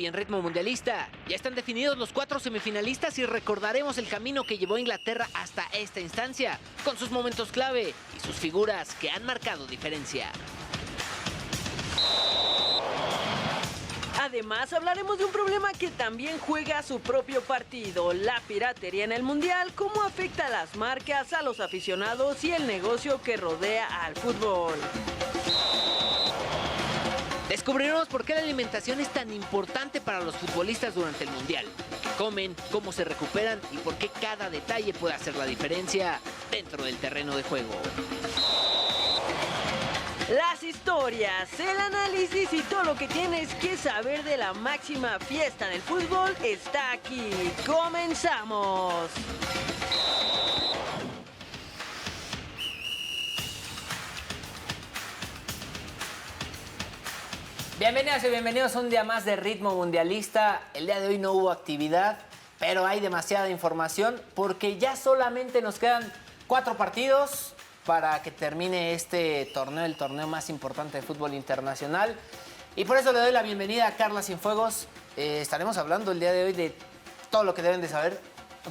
hoy en Ritmo Mundialista. Ya están definidos los 4 semifinalistas y recordaremos el camino que llevó a Inglaterra hasta esta instancia, con sus momentos clave y sus figuras que han marcado diferencia. Además, hablaremos de un problema que también juega su propio partido, la piratería en el Mundial, cómo afecta a las marcas, a los aficionados y el negocio que rodea al fútbol. Descubriremos por qué la alimentación es tan importante para los futbolistas durante el Mundial, qué comen, cómo se recuperan y por qué cada detalle puede hacer la diferencia dentro del terreno de juego. Las historias, el análisis y todo lo que tienes que saber de la máxima fiesta del fútbol está aquí. ¡Comenzamos! Bienvenidas y bienvenidos a un día más de Ritmo Mundialista. El día de hoy no hubo actividad, pero hay demasiada información porque ya solamente nos quedan 4 partidos para que termine este torneo, el torneo más importante de fútbol internacional. Y por eso le doy la bienvenida a Carla Cienfuegos. Estaremos hablando el día de hoy de todo lo que deben de saber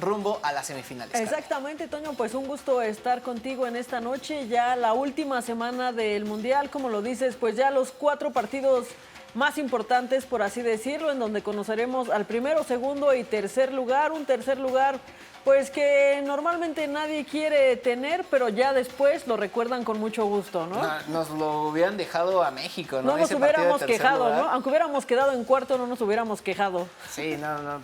rumbo a las semifinales. Exactamente, Toño, pues un gusto estar contigo en esta noche, ya la última semana del Mundial, como lo dices, pues ya los 4 partidos más importantes, por así decirlo, en donde conoceremos al primero, segundo y tercer lugar, un tercer lugar pues que normalmente nadie quiere tener, pero ya después lo recuerdan con mucho gusto, ¿no? Nos lo hubieran dejado a México, ¿no? No nos Ese hubiéramos partido de quejado, tercer lugar. ¿no? Aunque hubiéramos quedado en cuarto, no nos hubiéramos quejado. Sí, no.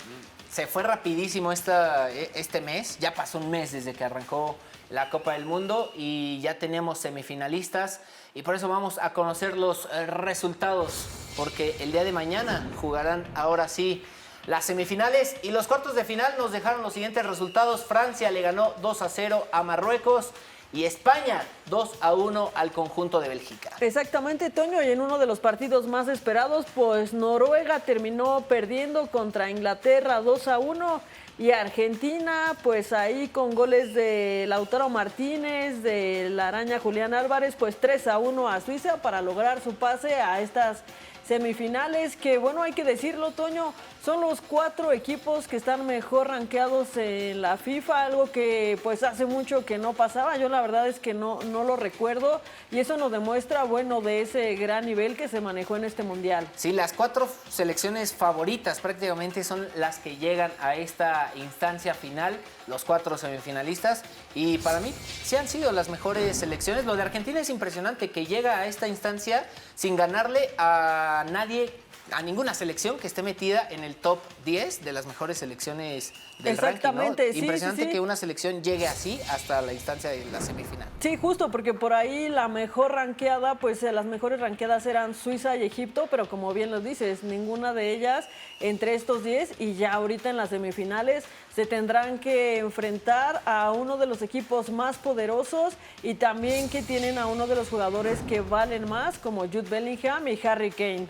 Se fue rapidísimo este mes. Ya pasó un mes desde que arrancó la Copa del Mundo y ya teníamos semifinalistas. Y por eso vamos a conocer los resultados, porque el día de mañana jugarán ahora sí las semifinales y los cuartos de final. Nos dejaron los siguientes resultados. Francia le ganó 2-0 a Marruecos y España 2-1 al conjunto de Bélgica. Exactamente, Toño, y en uno de los partidos más esperados, pues Noruega terminó perdiendo contra Inglaterra 2-1 y Argentina, pues ahí con goles de Lautaro Martínez, de la Araña Julián Álvarez, pues 3-1 a Suiza para lograr su pase a estas semifinales, que bueno, hay que decirlo, Toño, son los 4 equipos que están mejor rankeados en la FIFA, algo que pues hace mucho que no pasaba. Yo la verdad es que no lo recuerdo y eso nos demuestra, bueno, de ese gran nivel que se manejó en este Mundial. Sí, las 4 selecciones favoritas prácticamente son las que llegan a esta instancia final, los 4 semifinalistas, y para mí sí han sido las mejores selecciones. Lo de Argentina es impresionante, que llega a esta instancia sin ganarle a nadie, a ninguna selección que esté metida en el top 10 de las mejores selecciones del Exactamente, ranking, ¿no? sí, Impresionante sí. que una selección llegue así hasta la instancia de la semifinal. Sí, justo, porque por ahí la mejor ranqueada, pues las mejores ranqueadas eran Suiza y Egipto, pero como bien lo dices, ninguna de ellas entre estos 10 y ya ahorita en las semifinales se tendrán que enfrentar a uno de los equipos más poderosos y también que tienen a uno de los jugadores que valen más, como Jude Bellingham y Harry Kane.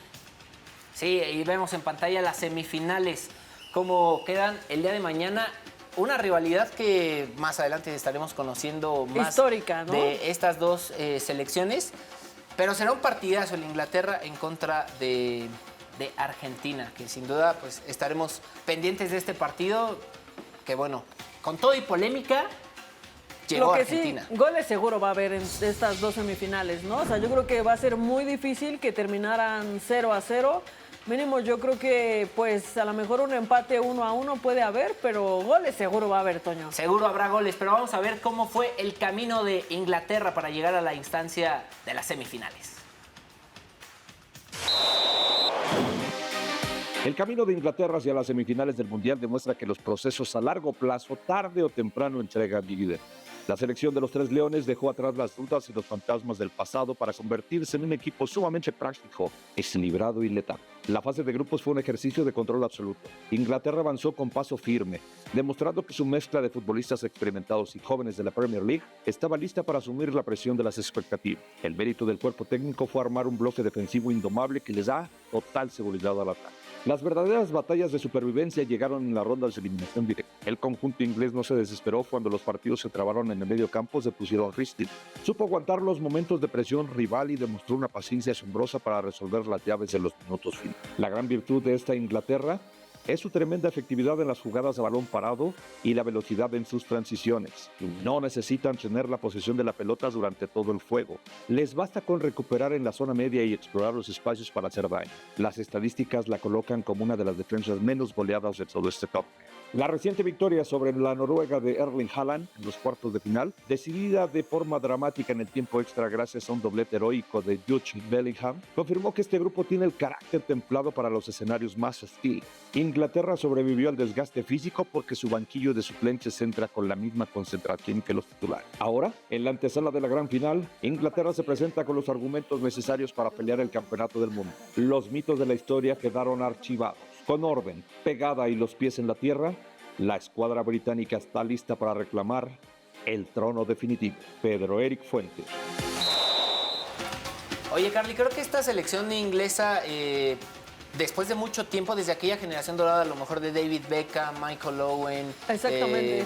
Sí, y vemos en pantalla las semifinales, cómo quedan el día de mañana. Una rivalidad que más adelante estaremos conociendo más histórica, ¿no? De estas dos selecciones. Pero será un partidazo el Inglaterra en contra de Argentina, que sin duda pues estaremos pendientes de este partido, que bueno, con todo y polémica, llegó Lo que Argentina. sí, goles seguro va a haber en estas 2 semifinales, ¿no? O sea, yo creo que va a ser muy difícil que terminaran 0-0. Mínimo yo creo que pues a lo mejor un empate 1-1 puede haber, pero goles seguro va a haber, Toño. Seguro habrá goles, pero vamos a ver cómo fue el camino de Inglaterra para llegar a la instancia de las semifinales. El camino de Inglaterra hacia las semifinales del Mundial demuestra que los procesos a largo plazo, tarde o temprano, entregan líder. La selección de los Tres Leones dejó atrás las dudas y los fantasmas del pasado para convertirse en un equipo sumamente práctico, equilibrado y letal. La fase de grupos fue un ejercicio de control absoluto. Inglaterra avanzó con paso firme, demostrando que su mezcla de futbolistas experimentados y jóvenes de la Premier League estaba lista para asumir la presión de las expectativas. El mérito del cuerpo técnico fue armar un bloque defensivo indomable que les da total seguridad al ataque. Las verdaderas batallas de supervivencia llegaron en las rondas de eliminación directa. El conjunto inglés no se desesperó cuando los partidos se trabaron en el medio campo, se pusieron rígidos. Supo aguantar los momentos de presión rival y demostró una paciencia asombrosa para resolver las llaves de los minutos finales. La gran virtud de esta Inglaterra es su tremenda efectividad en las jugadas a balón parado y la velocidad en sus transiciones. No necesitan tener la posesión de la pelota durante todo el juego. Les basta con recuperar en la zona media y explorar los espacios para hacer daño. Las estadísticas la colocan como una de las defensas menos goleadas de todo este torneo. La reciente victoria sobre la Noruega de Erling Haaland en los cuartos de final, decidida de forma dramática en el tiempo extra gracias a un doblete heroico de Jude Bellingham, confirmó que este grupo tiene el carácter templado para los escenarios más hostiles. Inglaterra sobrevivió al desgaste físico porque su banquillo de suplentes entra con la misma concentración que los titulares. Ahora, en la antesala de la gran final, Inglaterra se presenta con los argumentos necesarios para pelear el campeonato del mundo. Los mitos de la historia quedaron archivados. Con orden, pegada y los pies en la tierra, la escuadra británica está lista para reclamar el trono definitivo. Pedro Eric Fuentes. Oye, Carly, creo que esta selección inglesa, después de mucho tiempo, desde aquella generación dorada, a lo mejor de David Beckham, Michael Owen... Exactamente.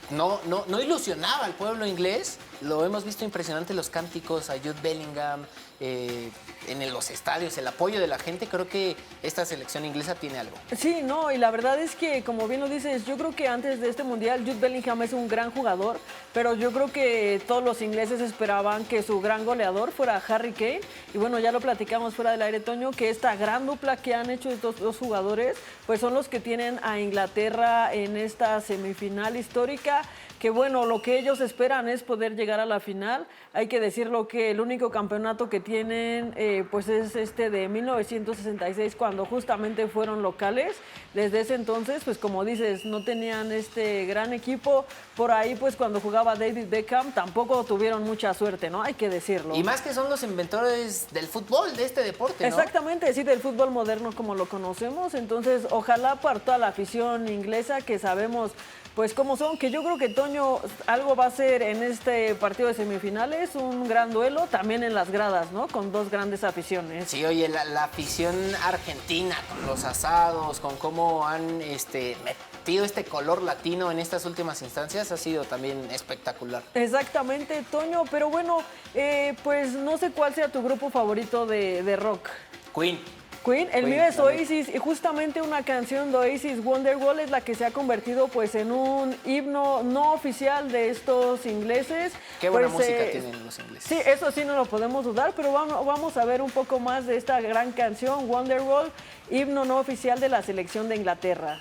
No ilusionaba al pueblo inglés. Lo hemos visto impresionante, los cánticos a Jude Bellingham, en los estadios, el apoyo de la gente. Creo que esta selección inglesa tiene algo. Sí, no, y la verdad es que, como bien lo dices, yo creo que antes de este Mundial, Jude Bellingham es un gran jugador, pero yo creo que todos los ingleses esperaban que su gran goleador fuera Harry Kane. Y bueno, ya lo platicamos fuera del aire, Toño, que esta gran dupla que han hecho estos dos jugadores, pues son los que tienen a Inglaterra en esta semifinal histórica. Que bueno, lo que ellos esperan es poder llegar a la final. Hay que decirlo que el único campeonato que tienen pues es este de 1966, cuando justamente fueron locales. Desde ese entonces, pues como dices, no tenían este gran equipo. Por ahí, pues cuando jugaba David Beckham, tampoco tuvieron mucha suerte, ¿no? Hay que decirlo. Y más que son los inventores del fútbol, de este deporte, ¿no? Exactamente, sí, del fútbol moderno como lo conocemos. Entonces, ojalá para toda la afición inglesa, que sabemos pues cómo son, que yo creo que Toño algo va a ser en este partido de semifinales, un gran duelo también en las gradas, ¿no? Con dos grandes aficiones. Sí, oye, la afición argentina con los asados, con cómo han metido este color latino en estas últimas instancias, ha sido también espectacular. Exactamente, Toño, pero bueno, pues no sé cuál sea tu grupo favorito de rock. Queen, el mío es Oasis, y justamente una canción de Oasis, Wonderwall, es la que se ha convertido pues en un himno no oficial de estos ingleses. Qué buena pues, música tienen los ingleses. Sí, eso sí no lo podemos dudar, pero vamos a ver un poco más de esta gran canción, Wonderwall, himno no oficial de la selección de Inglaterra.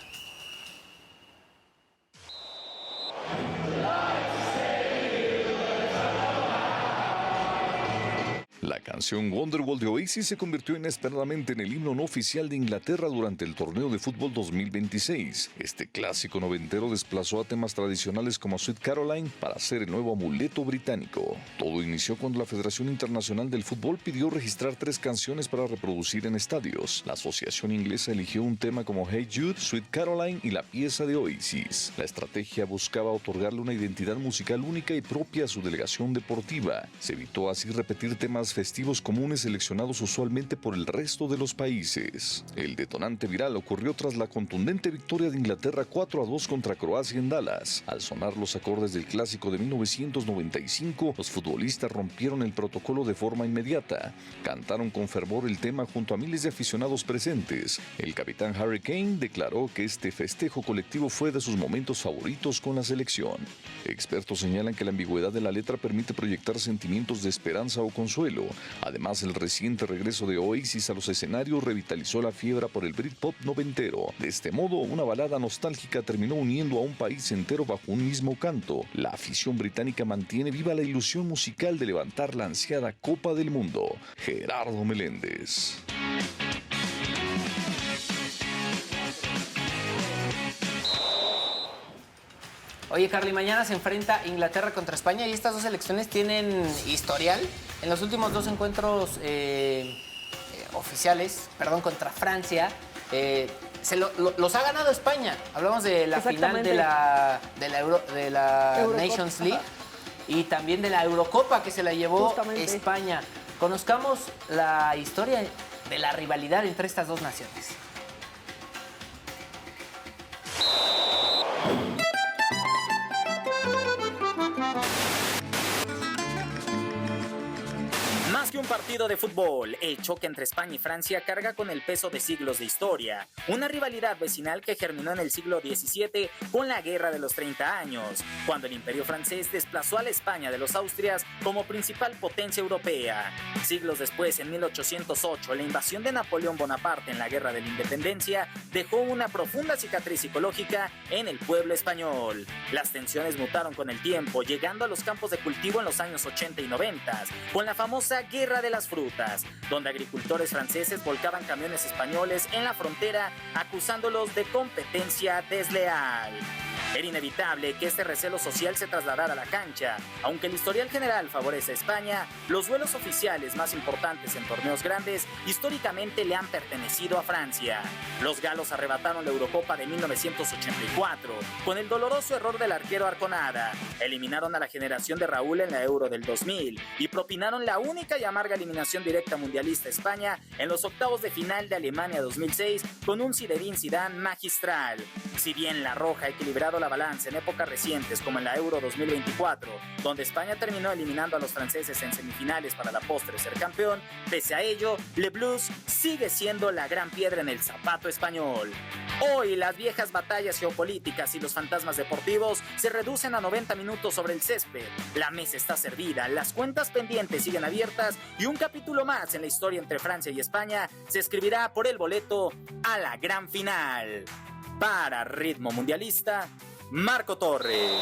La canción Wonderwall de Oasis se convirtió inesperadamente en el himno no oficial de Inglaterra durante el torneo de fútbol 2026. Este clásico noventero desplazó a temas tradicionales como Sweet Caroline para ser el nuevo amuleto británico. Todo inició cuando la Federación Internacional del Fútbol pidió registrar 3 canciones para reproducir en estadios. La asociación inglesa eligió un tema como Hey Jude, Sweet Caroline y la pieza de Oasis. La estrategia buscaba otorgarle una identidad musical única y propia a su delegación deportiva. Se evitó así repetir temas festivos comunes seleccionados usualmente por el resto de los países. El detonante viral ocurrió tras la contundente victoria de Inglaterra 4-2 contra Croacia en Dallas. Al sonar los acordes del clásico de 1995, los futbolistas rompieron el protocolo de forma inmediata. Cantaron con fervor el tema junto a miles de aficionados presentes. El capitán Harry Kane declaró que este festejo colectivo fue de sus momentos favoritos con la selección. Expertos señalan que la ambigüedad de la letra permite proyectar sentimientos de esperanza o consuelo. Además, el reciente regreso de Oasis a los escenarios revitalizó la fiebre por el Britpop noventero. De este modo, una balada nostálgica terminó uniendo a un país entero bajo un mismo canto. La afición británica mantiene viva la ilusión musical de levantar la ansiada Copa del Mundo. Gerardo Meléndez. Oye, Carly, mañana se enfrenta Inglaterra contra España y estas dos selecciones tienen historial. En los últimos 2 encuentros oficiales, contra Francia, los ha ganado España. Hablamos de la final de la Nations League y también de la Eurocopa que se la llevó España. Conozcamos la historia de la rivalidad entre estas dos naciones. un partido de fútbol, el choque entre España y Francia carga con el peso de siglos de historia. Una rivalidad vecinal que germinó en el siglo XVII con la Guerra de los 30 años, cuando el Imperio francés desplazó a la España de los Austrias como principal potencia europea. Siglos después, en 1808, la invasión de Napoleón Bonaparte en la Guerra de la Independencia dejó una profunda cicatriz psicológica en el pueblo español. Las tensiones mutaron con el tiempo, llegando a los campos de cultivo en los años 80 y 90, con la famosa Guerra de las Frutas, donde agricultores franceses volcaban camiones españoles en la frontera acusándolos de competencia desleal. Era inevitable que este recelo social se trasladara a la cancha. Aunque el historial general favorece a España, los duelos oficiales más importantes en torneos grandes históricamente le han pertenecido a Francia. Los galos arrebataron la Eurocopa de 1984 con el doloroso error del arquero Arconada. Eliminaron a la generación de Raúl en la Euro del 2000 y propinaron la única y amarga eliminación directa mundialista a España en los octavos de final de Alemania 2006 con un Zinedine Zidane magistral. Si bien la Roja ha equilibrado la balanza en épocas recientes como en la Euro 2024, donde España terminó eliminando a los franceses en semifinales para la postre ser campeón, pese a ello, Le Blues sigue siendo la gran piedra en el zapato español. Hoy las viejas batallas geopolíticas y los fantasmas deportivos se reducen a 90 minutos sobre el césped. La mesa está servida, las cuentas pendientes siguen abiertas y un capítulo más en la historia entre Francia y España se escribirá por el boleto a la gran final. Para Ritmo Mundialista, Marco Torres.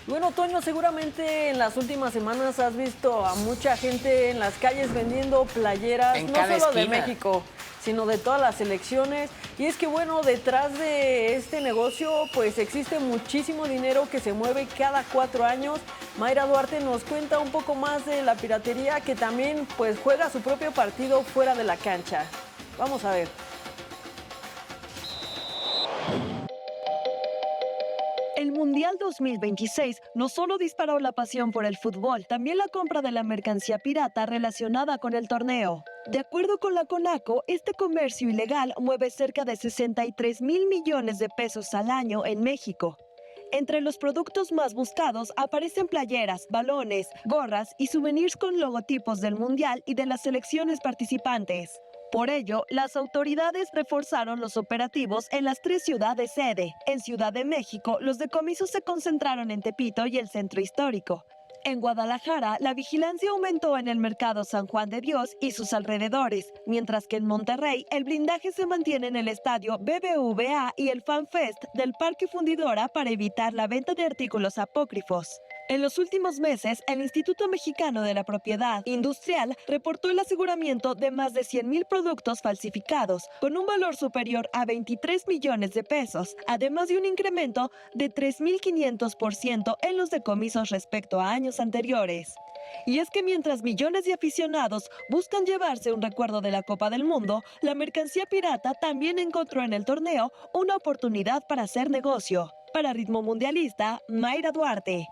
Bueno, Toño, seguramente en las últimas semanas has visto a mucha gente en las calles vendiendo playeras, no solo de México, sino de todas las selecciones. Y es que, bueno, detrás de este negocio, pues existe muchísimo dinero que se mueve cada 4 años. Mayra Duarte nos cuenta un poco más de la piratería, que también pues juega su propio partido fuera de la cancha. Vamos a ver. El Mundial 2026 no solo disparó la pasión por el fútbol, también la compra de la mercancía pirata relacionada con el torneo. De acuerdo con la CONACO, este comercio ilegal mueve cerca de 63,000 millones de pesos al año en México. Entre los productos más buscados aparecen playeras, balones, gorras y souvenirs con logotipos del Mundial y de las selecciones participantes. Por ello, las autoridades reforzaron los operativos en las 3 ciudades sede. En Ciudad de México, los decomisos se concentraron en Tepito y el Centro Histórico. En Guadalajara, la vigilancia aumentó en el Mercado San Juan de Dios y sus alrededores, mientras que en Monterrey, el blindaje se mantiene en el estadio BBVA y el Fan Fest del Parque Fundidora para evitar la venta de artículos apócrifos. En los últimos meses, el Instituto Mexicano de la Propiedad Industrial reportó el aseguramiento de más de 100,000 productos falsificados, con un valor superior a 23 millones de pesos, además de un incremento de 3,500% en los decomisos respecto a años anteriores. Y es que mientras millones de aficionados buscan llevarse un recuerdo de la Copa del Mundo, la mercancía pirata también encontró en el torneo una oportunidad para hacer negocio. Para Ritmo Mundialista, Mayra Duarte.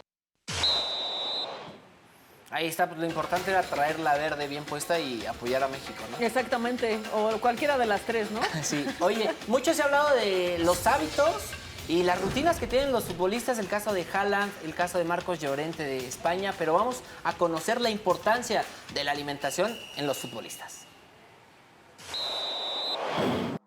Ahí está, pues lo importante era traer la verde bien puesta y apoyar a México, ¿no? Exactamente, o cualquiera de las 3, ¿no? Sí. Oye, mucho se ha hablado de los hábitos y las rutinas que tienen los futbolistas, el caso de Haaland, el caso de Marcos Llorente de España, pero vamos a conocer la importancia de la alimentación en los futbolistas.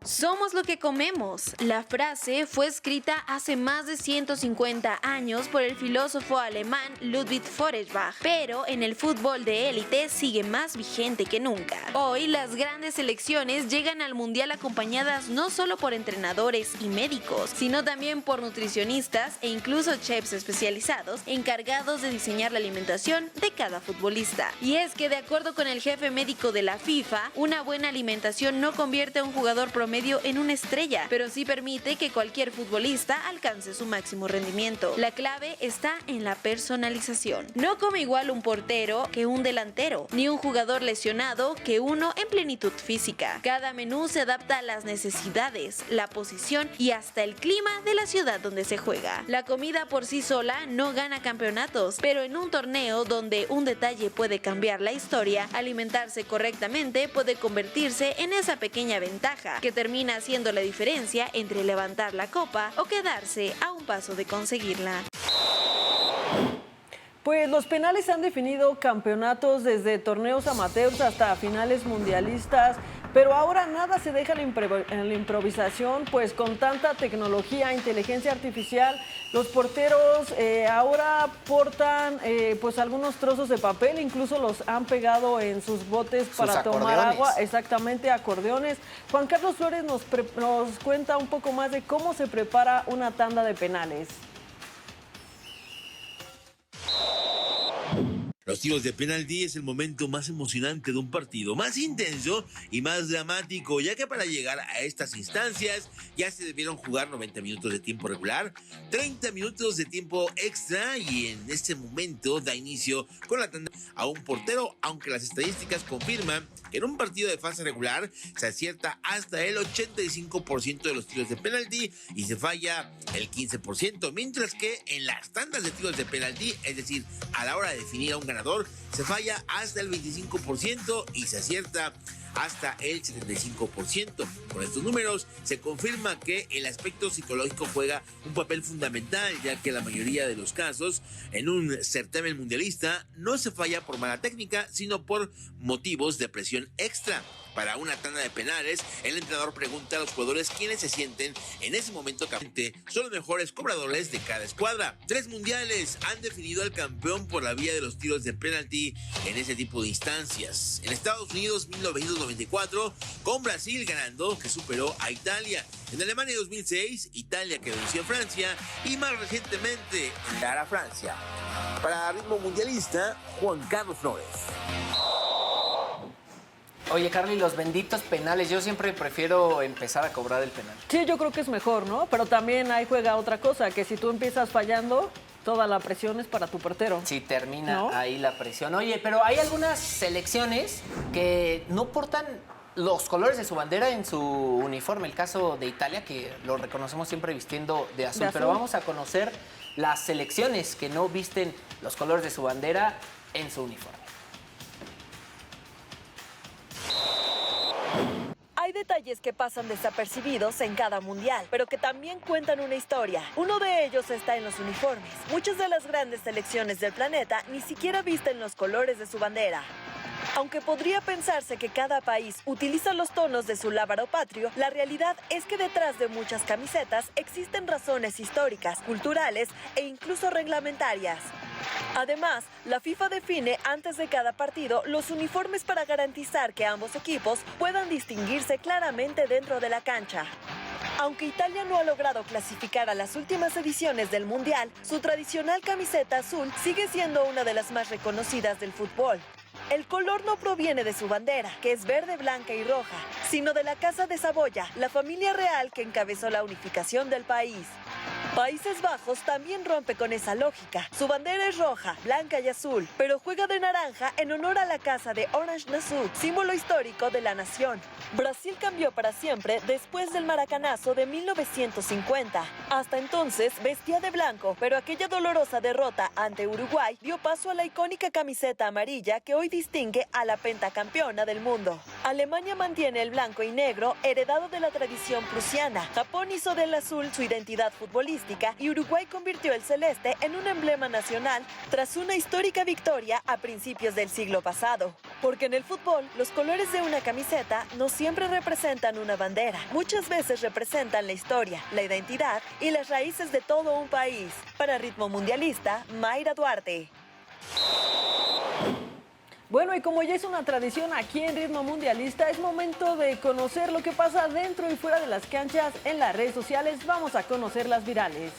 Somos lo que comemos. La frase fue escrita hace más de 150 años por el filósofo alemán Ludwig Feuerbach, pero en el fútbol de élite sigue más vigente que nunca. Hoy las grandes selecciones llegan al mundial acompañadas no solo por entrenadores y médicos, sino también por nutricionistas e incluso chefs especializados encargados de diseñar la alimentación de cada futbolista. Y es que de acuerdo con el jefe médico de la FIFA, una buena alimentación no convierte a un jugador promedio en una estrella, pero sí permite que cualquier futbolista alcance su máximo rendimiento. La clave está en la personalización. No come igual un portero que un delantero, ni un jugador lesionado que uno en plenitud física. Cada menú se adapta a las necesidades, la posición y hasta el clima de la ciudad donde se juega. La comida por sí sola no gana campeonatos, pero en un torneo donde un detalle puede cambiar la historia, alimentarse correctamente puede convertirse en esa pequeña ventaja que termina haciendo la diferencia entre levantar la copa o quedarse a un paso de conseguirla. Pues los penales han definido campeonatos desde torneos amateurs hasta finales mundialistas, pero ahora nada se deja en la improvisación, pues con tanta tecnología, inteligencia artificial, los porteros ahora portan pues algunos trozos de papel, incluso los han pegado en sus botes para tomar agua, exactamente, acordeones. Juan Carlos Flores nos cuenta un poco más de cómo se prepara una tanda de penales. Los tiros de penalti es el momento más emocionante de un partido, más intenso y más dramático, ya que para llegar a estas instancias ya se debieron jugar 90 minutos de tiempo regular, 30 minutos de tiempo extra, y en este momento da inicio con la tanda a un portero, aunque las estadísticas confirman que en un partido de fase regular se acierta hasta el 85% de los tiros de penalti y se falla el 15%, mientras que en las tandas de tiros de penalti, es decir, a la hora de definir a un ganador, se falla hasta el 25% y se acierta hasta el 75%. Con estos números se confirma que el aspecto psicológico juega un papel fundamental, ya que la mayoría de los casos en un certamen mundialista no se falla por mala técnica, sino por motivos de presión extra. Para una tanda de penales, el entrenador pregunta a los jugadores quiénes se sienten en ese momento caliente. Son los mejores cobradores de cada escuadra. 3 mundiales han definido al campeón por la vía de los tiros de penalti en ese tipo de instancias. En Estados Unidos, 1994, con Brasil ganando, que superó a Italia. En Alemania, 2006, Italia que venció a Francia. Y más recientemente, a Francia. Para Ritmo Mundialista, Juan Carlos Flores. Oye, Carly, los benditos penales, yo siempre prefiero empezar a cobrar el penal. Sí, yo creo que es mejor, ¿no? Pero también ahí juega otra cosa, que si tú empiezas fallando, toda la presión es para tu portero. Sí, termina, ¿no?, ahí la presión. Oye, pero hay algunas selecciones que no portan los colores de su bandera en su uniforme. El caso de Italia, que lo reconocemos siempre vistiendo de azul. Pero vamos a conocer las selecciones que no visten los colores de su bandera en su uniforme. Hay detalles que pasan desapercibidos en cada mundial, pero que también cuentan una historia. Uno de ellos está en los uniformes. Muchas de las grandes selecciones del planeta ni siquiera visten los colores de su bandera. Aunque podría pensarse que cada país utiliza los tonos de su lábaro patrio, la realidad es que detrás de muchas camisetas existen razones históricas, culturales e incluso reglamentarias. Además, la FIFA define antes de cada partido los uniformes para garantizar que ambos equipos puedan distinguirse claramente dentro de la cancha. Aunque Italia no ha logrado clasificar a las últimas ediciones del Mundial, su tradicional camiseta azul sigue siendo una de las más reconocidas del fútbol. El color no proviene de su bandera, que es verde, blanca y roja, sino de la Casa de Saboya, la familia real que encabezó la unificación del país. Países Bajos también rompe con esa lógica. Su bandera es roja, blanca y azul, pero juega de naranja en honor a la casa de Orange-Nassau, símbolo histórico de la nación. Brasil cambió para siempre después del maracanazo de 1950. Hasta entonces vestía de blanco, pero aquella dolorosa derrota ante Uruguay dio paso a la icónica camiseta amarilla que hoy distingue a la pentacampeona del mundo. Alemania mantiene el blanco y negro heredado de la tradición prusiana. Japón hizo del azul su identidad futbolística y Uruguay convirtió el celeste en un emblema nacional tras una histórica victoria a principios del siglo pasado. Porque en el fútbol, los colores de una camiseta no siempre representan una bandera. Muchas veces representan la historia, la identidad y las raíces de todo un país. Para Ritmo Mundialista, Mayra Duarte. Bueno, y como ya es una tradición aquí en Ritmo Mundialista, es momento de conocer lo que pasa dentro y fuera de las canchas en las redes sociales. Vamos a conocer las virales.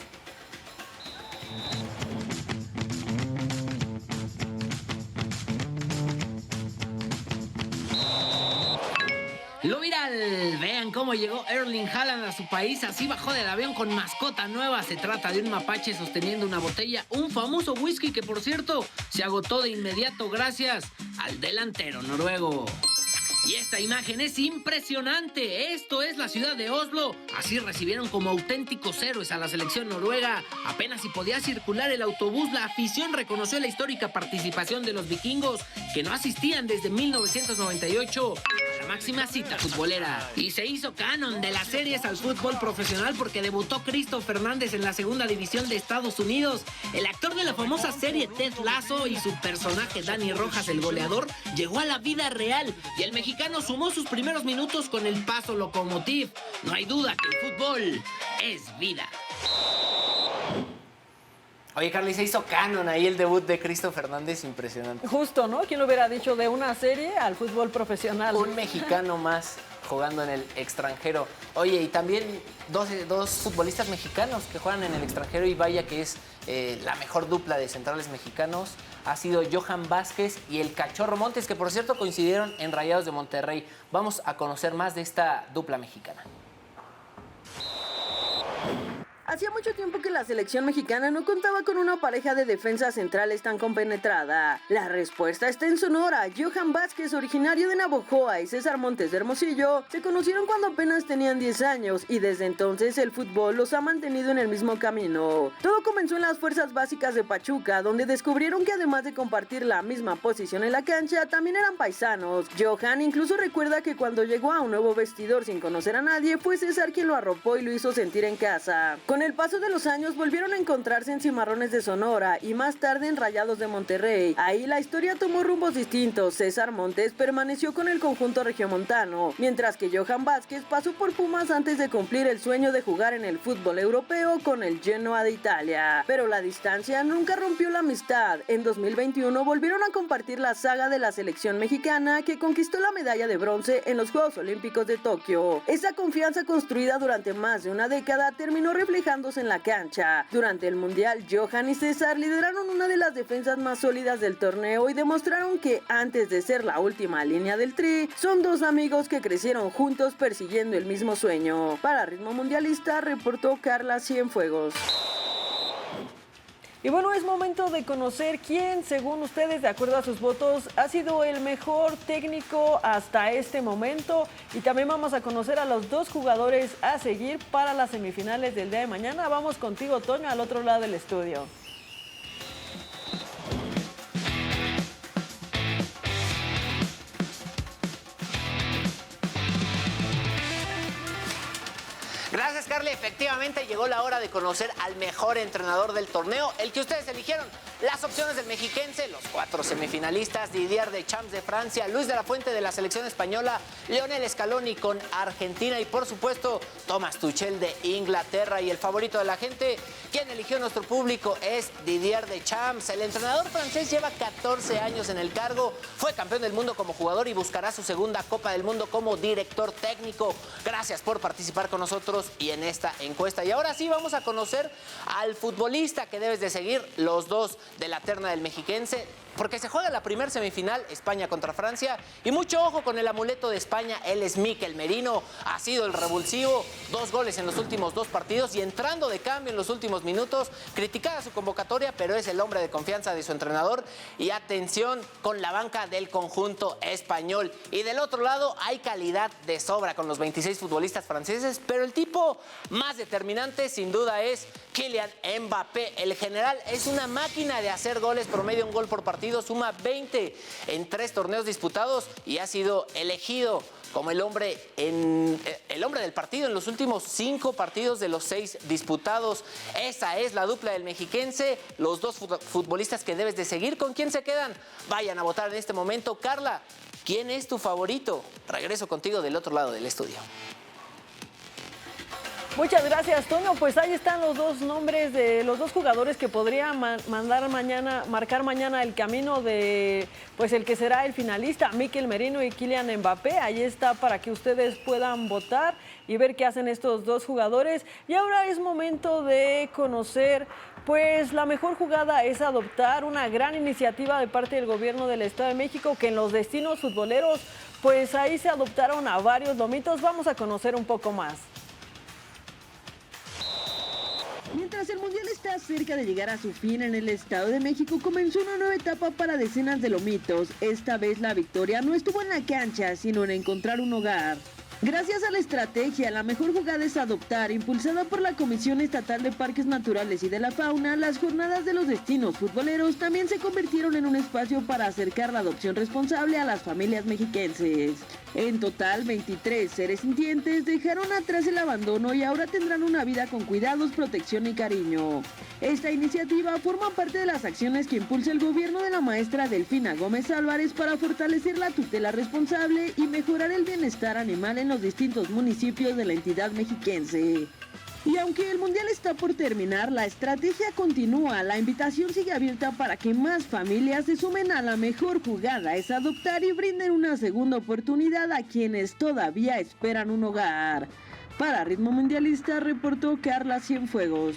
Lo viral, vean cómo llegó Erling Haaland a su país, así bajó del avión con mascota nueva. Se trata de un mapache sosteniendo una botella, un famoso whisky que por cierto se agotó de inmediato gracias al delantero noruego. Y esta imagen es impresionante. Esto es la ciudad de Oslo. Así recibieron como auténticos héroes a la selección noruega. Apenas si podía circular el autobús, la afición reconoció la histórica participación de los vikingos, que no asistían desde 1998 la máxima cita futbolera. Y se hizo canon de las series al fútbol profesional porque debutó Cristo Fernández en la segunda división de Estados Unidos. El actor de la famosa serie Ted Lasso y su personaje Dani Rojas, el goleador, llegó a la vida real y el mexicano sumó sus primeros minutos con el Paso Locomotiv. No hay duda que el fútbol es vida. Oye, Carly, se hizo canon ahí el debut de Cristo Fernández, impresionante. Justo, ¿no? ¿Quién lo hubiera dicho de una serie al fútbol profesional? Un mexicano más jugando en el extranjero. Oye, y también dos futbolistas mexicanos que juegan en el extranjero y vaya que es la mejor dupla de centrales mexicanos. Ha sido Johan Vázquez y el Cachorro Montes, que por cierto coincidieron en Rayados de Monterrey. Vamos a conocer más de esta dupla mexicana. Hacía mucho tiempo que la selección mexicana no contaba con una pareja de defensas centrales tan compenetrada. La respuesta está en Sonora. Johan Vázquez, originario de Navojoa, y César Montes de Hermosillo se conocieron cuando apenas tenían 10 años y desde entonces el fútbol los ha mantenido en el mismo camino. Todo comenzó en las fuerzas básicas de Pachuca, donde descubrieron que además de compartir la misma posición en la cancha, también eran paisanos. Johan incluso recuerda que cuando llegó a un nuevo vestidor sin conocer a nadie, fue César quien lo arropó y lo hizo sentir en casa. Con el paso de los años volvieron a encontrarse en Cimarrones de Sonora y más tarde en Rayados de Monterrey. Ahí la historia tomó rumbos distintos. César Montes permaneció con el conjunto regiomontano, mientras que Johan Vázquez pasó por Pumas antes de cumplir el sueño de jugar en el fútbol europeo con el Genoa de Italia. Pero la distancia nunca rompió la amistad. En 2021 volvieron a compartir la saga de la selección mexicana que conquistó la medalla de bronce en los Juegos Olímpicos de Tokio. Esa confianza construida durante más de una década terminó reflejándose en la cancha. Durante el Mundial, Johan y César lideraron una de las defensas más sólidas del torneo y demostraron que antes de ser la última línea del Tri, son dos amigos que crecieron juntos persiguiendo el mismo sueño. Para Ritmo Mundialista, reportó Carla Cienfuegos. Y bueno, es momento de conocer quién, según ustedes, de acuerdo a sus votos, ha sido el mejor técnico hasta este momento. Y también vamos a conocer a los dos jugadores a seguir para las semifinales del día de mañana. Vamos contigo, Toño, al otro lado del estudio. Gracias, Carly. Efectivamente llegó la hora de conocer al mejor entrenador del torneo, el que ustedes eligieron. Las opciones del mexiquense, los 4 semifinalistas: Didier Deschamps de Francia, Luis de la Fuente de la selección española, Lionel Scaloni con Argentina y por supuesto Thomas Tuchel de Inglaterra. Y el favorito de la gente, quien eligió nuestro público, es Didier Deschamps. El entrenador francés lleva 14 años en el cargo, fue campeón del mundo como jugador y buscará su segunda Copa del Mundo como director técnico. Gracias por participar con nosotros y en esta encuesta. Y ahora sí vamos a conocer al futbolista que debes de seguir, los dos de la terna del mexiquense, porque se juega la primer semifinal, España contra Francia, y mucho ojo con el amuleto de España. Él es Mikel Merino, ha sido el revulsivo, 2 goles en los últimos 2 partidos y entrando de cambio en los últimos minutos. Criticada su convocatoria, pero es el hombre de confianza de su entrenador. Y atención con la banca del conjunto español. Y del otro lado hay calidad de sobra con los 26 futbolistas franceses, pero el tipo más determinante sin duda es Kylian Mbappé. El general es una máquina de hacer goles, promedio un gol por partido, suma 20 en 3 torneos disputados y ha sido elegido como el hombre del partido en los últimos 5 partidos de los 6 disputados. Esa es la dupla del mexiquense, los dos futbolistas que debes de seguir. ¿Con quién se quedan? Vayan a votar en este momento. Carla, ¿quién es tu favorito? Regreso contigo del otro lado del estudio. Muchas gracias, Toño. Pues ahí están los dos nombres de los dos jugadores que podrían marcar mañana el camino de pues el que será el finalista, Mikel Merino y Kylian Mbappé. Ahí está para que ustedes puedan votar y ver qué hacen estos dos jugadores. Y ahora es momento de conocer, pues la mejor jugada es adoptar una gran iniciativa de parte del gobierno del Estado de México, que en los destinos futboleros, pues ahí se adoptaron a varios lomitos. Vamos a conocer un poco más. Mientras el Mundial está cerca de llegar a su fin, en el Estado de México comenzó una nueva etapa para decenas de lomitos. Esta vez la victoria no estuvo en la cancha, sino en encontrar un hogar. Gracias a la estrategia, la mejor jugada es adoptar, impulsada por la Comisión Estatal de Parques Naturales y de la Fauna, las jornadas de los destinos futboleros también se convirtieron en un espacio para acercar la adopción responsable a las familias mexiquenses. En total, 23 seres sintientes dejaron atrás el abandono y ahora tendrán una vida con cuidados, protección y cariño. Esta iniciativa forma parte de las acciones que impulsa el gobierno de la maestra Delfina Gómez Álvarez para fortalecer la tutela responsable y mejorar el bienestar animal en los distintos municipios de la entidad mexiquense. Y aunque el mundial está por terminar, la estrategia continúa. La invitación sigue abierta para que más familias se sumen a la mejor jugada, es adoptar y brinden una segunda oportunidad a quienes todavía esperan un hogar. Para Ritmo Mundialista reportó Carla Cienfuegos.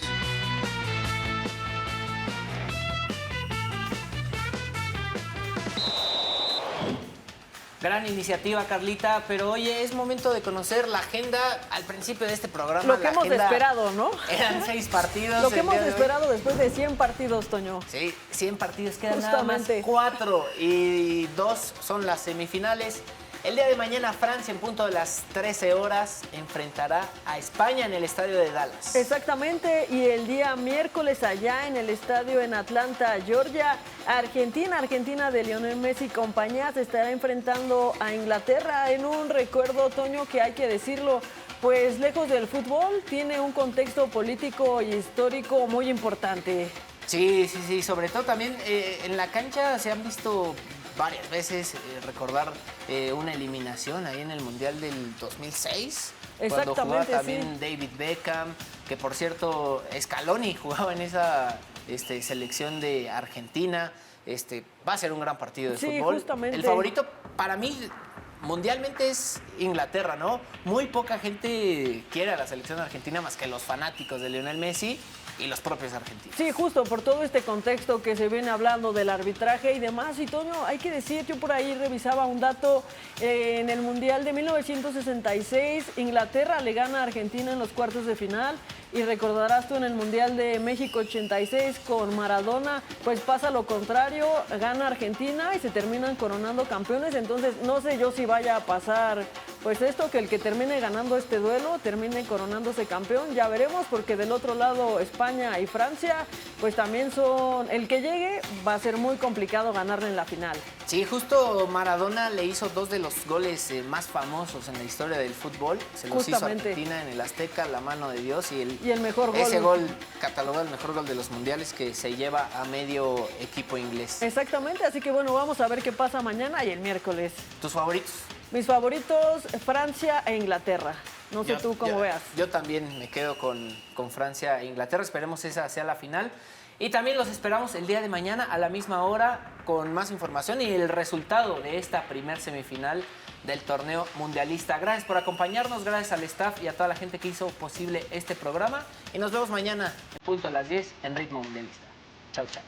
Gran iniciativa, Carlita, pero oye, es momento de conocer la agenda al principio de este programa. Lo que hemos esperado, ¿no? Eran 6 partidos. Lo que hemos esperado después de 100 partidos, Toño. Sí, 100 partidos, quedan nada más 4 y 2 son las semifinales. El día de mañana Francia en punto de las 13 horas enfrentará a España en el estadio de Dallas. Exactamente, y el día miércoles allá en el estadio en Atlanta, Georgia, Argentina de Lionel Messi y compañía se estará enfrentando a Inglaterra en un recuerdo, Toño, que hay que decirlo, pues lejos del fútbol, tiene un contexto político y histórico muy importante. Sí, sobre todo también en la cancha se han visto varias veces recordar una eliminación ahí en el Mundial del 2006. Cuando jugaba también David Beckham, que por cierto Scaloni jugaba en esa selección de Argentina. Va a ser un gran partido de fútbol. Justamente. El favorito para mí mundialmente es Inglaterra, ¿no? Muy poca gente quiere a la selección argentina más que los fanáticos de Lionel Messi y los propios argentinos. Sí, justo por todo este contexto que se viene hablando del arbitraje y demás. Y Toño, hay que decir, yo por ahí revisaba un dato, en el Mundial de 1966, Inglaterra le gana a Argentina en los cuartos de final. Y recordarás tú en el Mundial de México 86 con Maradona, pues pasa lo contrario, gana Argentina y se terminan coronando campeones. Entonces no sé yo si vaya a pasar pues esto, que el que termine ganando este duelo termine coronándose campeón. Ya veremos, porque del otro lado España y Francia pues también son, el que llegue va a ser muy complicado ganarle en la final. Sí, justo Maradona le hizo 2 de los goles más famosos en la historia del fútbol. Se los hizo a Argentina en el Azteca, la mano de Dios, y el mejor gol. Ese gol catalogado el mejor gol de los mundiales, que se lleva a medio equipo inglés. Exactamente, así que bueno, vamos a ver qué pasa mañana y el miércoles. ¿Tus favoritos? Mis favoritos, Francia e Inglaterra. No sé tú cómo veas. Yo también me quedo con Francia e Inglaterra. Esperemos esa sea la final. Y también los esperamos el día de mañana a la misma hora con más información y el resultado de esta primer semifinal del torneo mundialista. Gracias por acompañarnos, gracias al staff y a toda la gente que hizo posible este programa. Y nos vemos mañana, punto a las 10, en Ritmo Mundialista. Chau, chau.